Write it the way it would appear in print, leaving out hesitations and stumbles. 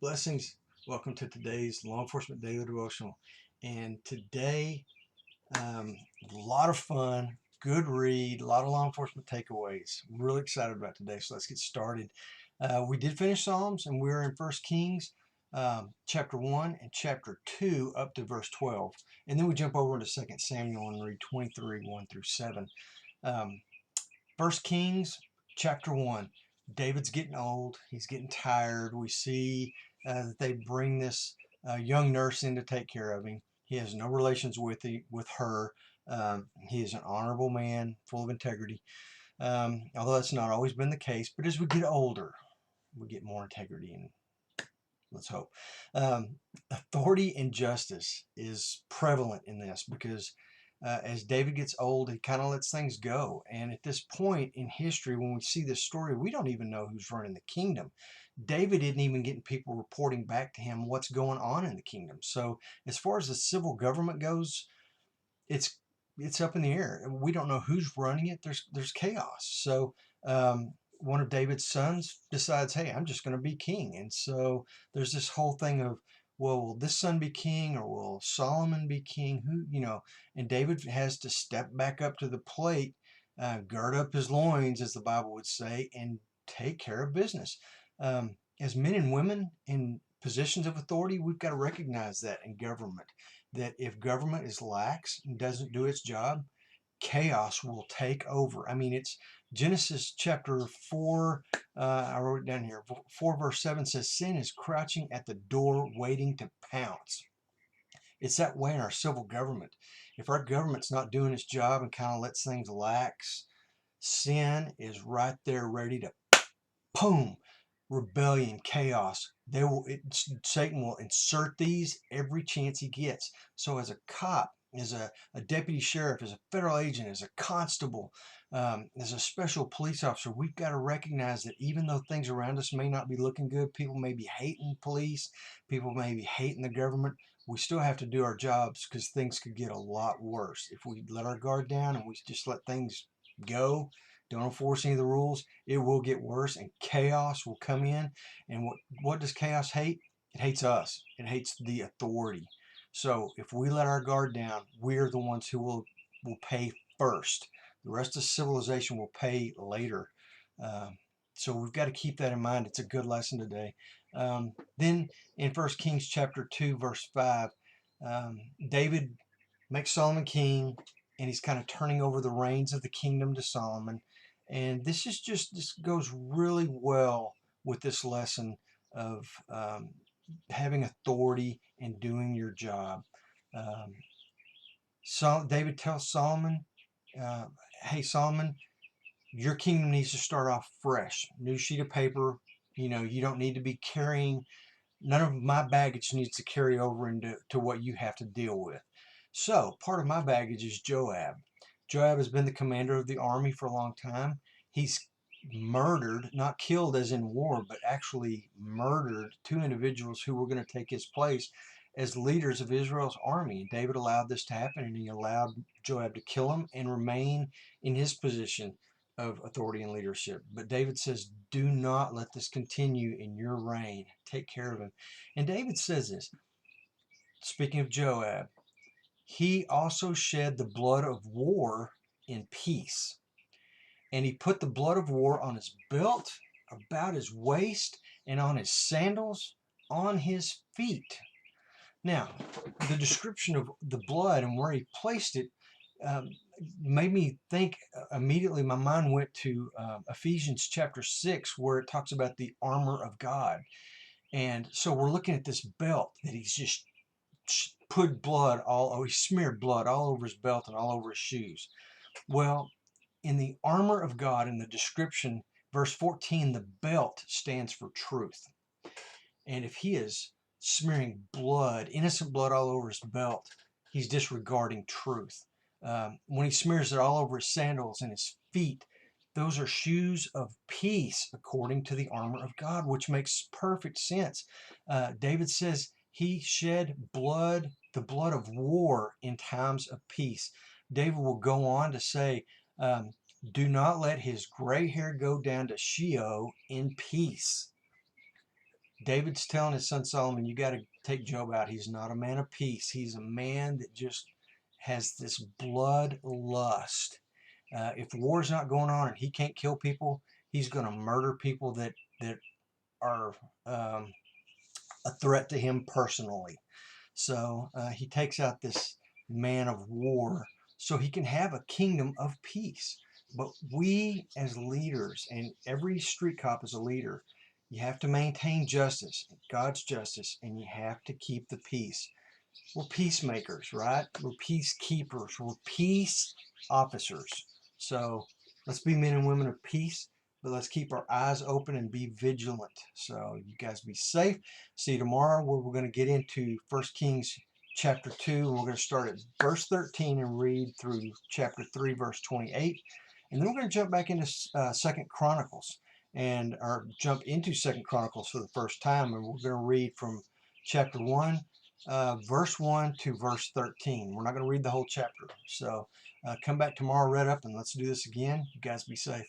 Blessings. Welcome to today's Law Enforcement Daily Devotional. And today, a lot of fun, good read, a lot of law enforcement takeaways. I'm really excited about today, so let's get started. We did finish Psalms, and we're in 1 Kings chapter 1 and chapter 2 up to verse 12. And then we jump over into 2 Samuel and read 23, 1 through 7. 1 Kings chapter 1. David's getting old. He's getting tired. We see that they bring this young nurse in to take care of him. He has no relations with her. He is an honorable man, full of integrity. Although that's not always been the case. But as we get older, we get more integrity, and let's hope. Authority and justice is prevalent in this because as David gets old, he kind of lets things go. And at this point in history, when we see this story, we don't even know who's running the kingdom. David isn't even getting people reporting back to him what's going on in the kingdom. So as far as the civil government goes, it's up in the air. We don't know who's running it. There's chaos. So one of David's sons decides, hey, I'm just going to be king. And so there's this whole thing of, well, will this son be king, or will Solomon be king? And David has to step back up to the plate, gird up his loins, as the Bible would say, and take care of business. As men and women in positions of authority, we've got to recognize that in government, that if government is lax and doesn't do its job, chaos will take over. I mean, it's Genesis chapter 4, I wrote it down here, 4 verse 7 says, sin is crouching at the door waiting to pounce. It's that way in our civil government. If our government's not doing its job and kind of lets things lax, sin is right there ready to boom, rebellion, chaos. Satan will insert these every chance he gets. So as a cop, as a deputy sheriff, as a federal agent, as a constable, as a special police officer, we've got to recognize that even though things around us may not be looking good, people may be hating police, people may be hating the government, we still have to do our jobs, because things could get a lot worse. If we let our guard down and we just let things go, don't enforce any of the rules, it will get worse, and chaos will come in. And what does chaos hate? It hates us. It hates the authority. So if we let our guard down, we're the ones who will pay first. The rest of civilization will pay later. So we've got to keep that in mind. It's a good lesson today. Then in 1 Kings chapter 2, verse 5, David makes Solomon king, and he's kind of turning over the reins of the kingdom to Solomon. And this goes really well with this lesson of having authority and doing your job. So David tells Solomon, hey, Solomon, your kingdom needs to start off fresh. New sheet of paper. You don't need to be carrying, none of my baggage needs to carry over into what you have to deal with. So part of my baggage is Joab. Joab has been the commander of the army for a long time. He's murdered, not killed as in war, but actually murdered two individuals who were going to take his place as leaders of Israel's army. And David allowed this to happen, and he allowed Joab to kill him and remain in his position of authority and leadership. But David says, do not let this continue in your reign. Take care of him. And David says this, speaking of Joab, he also shed the blood of war in peace. And he put the blood of war on his belt, about his waist, and on his sandals, on his feet. Now, the description of the blood and where he placed it made me think immediately. My mind went to Ephesians chapter 6, where it talks about the armor of God. And so we're looking at this belt that he's just put blood he smeared blood all over his belt and all over his shoes. Well, in the armor of God, in the description, verse 14, the belt stands for truth. And if he is smearing blood, innocent blood all over his belt, he's disregarding truth. When he smears it all over his sandals and his feet, those are shoes of peace according to the armor of God, which makes perfect sense. David says he shed blood, the blood of war, in times of peace. David will go on to say, do not let his gray hair go down to Sheol in peace. David's telling his son Solomon, you got to take Job out. He's not a man of peace. He's a man that just has this blood lust. If the war's not going on and he can't kill people, he's going to murder people that are a threat to him personally. So he takes out this man of war so he can have a kingdom of peace. But we as leaders, and every street cop is a leader, you have to maintain justice, God's justice, and you have to keep the peace. We're peacemakers, right? We're peacekeepers. We're peace officers. So let's be men and women of peace, but let's keep our eyes open and be vigilant. So you guys be safe. See you tomorrow where we're going to get into 1 Kings chapter 2. And we're going to start at verse 13 and read through chapter 3, verse 28. And then we're going to jump back into 2 Chronicles and or jump into 2 Chronicles for the first time. And we're going to read from chapter 1 verse 1 to verse 13. We're not going to read the whole chapter. So come back tomorrow, read up, and let's do this again. You guys be safe.